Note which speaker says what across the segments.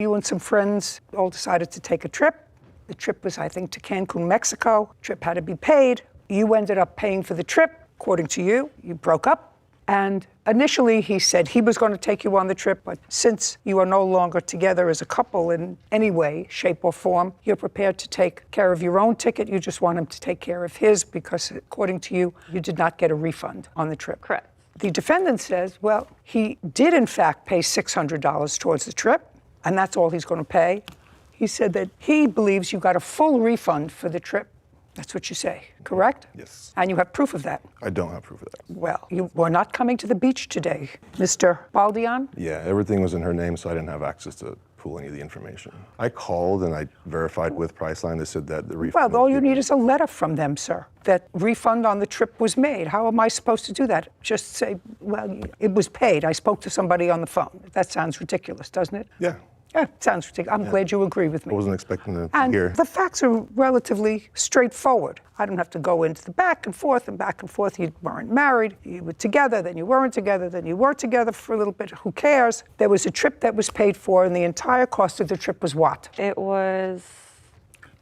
Speaker 1: You and some friends all decided to take a trip. The trip was, I think, to Cancun, Mexico. Trip had to be paid. You ended up paying for the trip. According to you, you broke up. And initially he said he was going to take you on the trip, but since you are no longer together as a couple in any way, shape or form, you're prepared to take care of your own ticket. You just want him to take care of his because according to you, you did not get a refund on the trip.
Speaker 2: Correct.
Speaker 1: The defendant says, well, he did in fact pay $600 towards the trip, and that's all he's going to pay. He said that he believes you got a full refund for the trip. That's what you say, correct?
Speaker 3: Yes.
Speaker 1: And you have proof of that?
Speaker 3: I don't have proof of that.
Speaker 1: Well, you were not coming to the beach today, Mr. Baldian?
Speaker 3: Yeah, everything was in her name, so I didn't have access to pull any of the information. I called and I verified with Priceline. They said that the refund...
Speaker 1: Well, all you need is a letter from them, sir, that refund on the trip was made. How am I supposed to do that? Just say, well, it was paid. I spoke to somebody on the phone. That sounds ridiculous, doesn't it?
Speaker 3: Yeah.
Speaker 1: Yeah, sounds ridiculous. I'm glad you agree with me.
Speaker 3: I wasn't expecting to
Speaker 1: and
Speaker 3: hear.
Speaker 1: The facts are relatively straightforward. I don't have to go into the back and forth and back and forth. You weren't married, you were together, then you weren't together, then you were together for a little bit. Who cares? There was a trip that was paid for, and the entire cost of the trip was what?
Speaker 2: It was...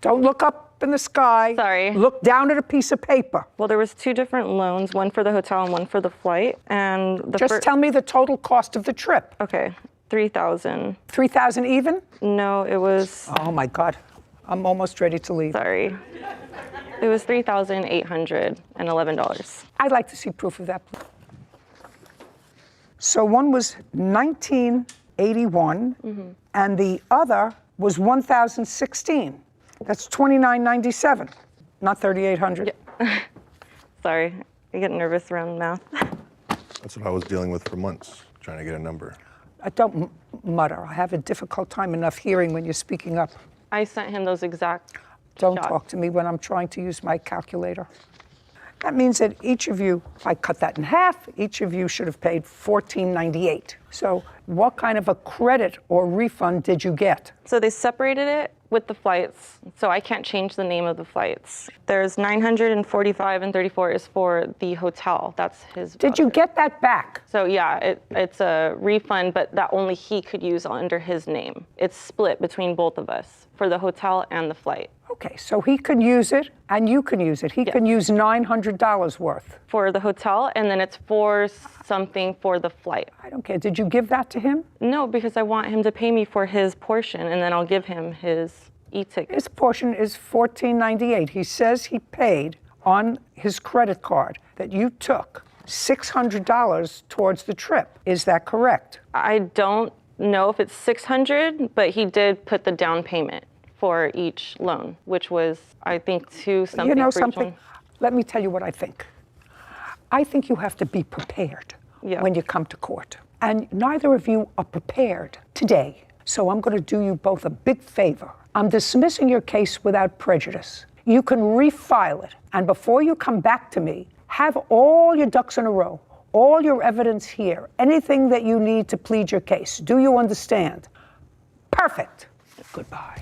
Speaker 1: Don't look up in the sky.
Speaker 2: Sorry.
Speaker 1: Look down at a piece of paper.
Speaker 2: Well, there was 2 different loans, one for the hotel and one for the flight. And the
Speaker 1: Just tell me the total cost of the trip.
Speaker 2: Okay, $3,000.
Speaker 1: $3,000 even?
Speaker 2: No, it was...
Speaker 1: Oh my God, I'm almost ready to leave.
Speaker 2: Sorry. It was $3,811.
Speaker 1: I'd like to see proof of that, please. So one was 1981, and the other was 1016. That's 2997, not 3800.
Speaker 2: Yeah. Sorry, I get nervous around math.
Speaker 3: That's what I was dealing with for months, trying to get a number.
Speaker 1: Don't mutter. I have a difficult time enough hearing when you're speaking up.
Speaker 2: I sent him those exact
Speaker 1: Don't
Speaker 2: shots.
Speaker 1: talk to me when I'm trying to use my calculator. That means that each of you, if I cut that in half, each of you should have paid $14.98. So what kind of a credit or refund did you get?
Speaker 2: So they separated it with the flights, so I can't change the name of the flights. There's 945 and 34 is for the hotel. That's his
Speaker 1: Did you
Speaker 2: voucher.
Speaker 1: get that back?
Speaker 2: So yeah, it's a refund, but that only he could use under his name. It's split between both of us for the hotel and the flight.
Speaker 1: Okay, so he can use it and you can use it. He can use $900 worth.
Speaker 2: For the hotel, and then it's for something for the flight.
Speaker 1: I don't care. Did you give that to him?
Speaker 2: No, because I want him to pay me for his portion, and then I'll give him his e-ticket.
Speaker 1: His portion is $14.98. He says he paid on his credit card that you took $600 towards the trip. Is that correct?
Speaker 2: I don't know if it's $600, but he did put the down payment for each loan, which was, I think, $2 something.
Speaker 1: You know
Speaker 2: for each
Speaker 1: something?
Speaker 2: one.
Speaker 1: Let me tell you what I think. I think you have to be prepared when you come to court. And neither of you are prepared today. So I'm going to do you both a big favor. I'm dismissing your case without prejudice. You can refile it. And before you come back to me, have all your ducks in a row, all your evidence here, anything that you need to plead your case. Do you understand? Perfect. Goodbye.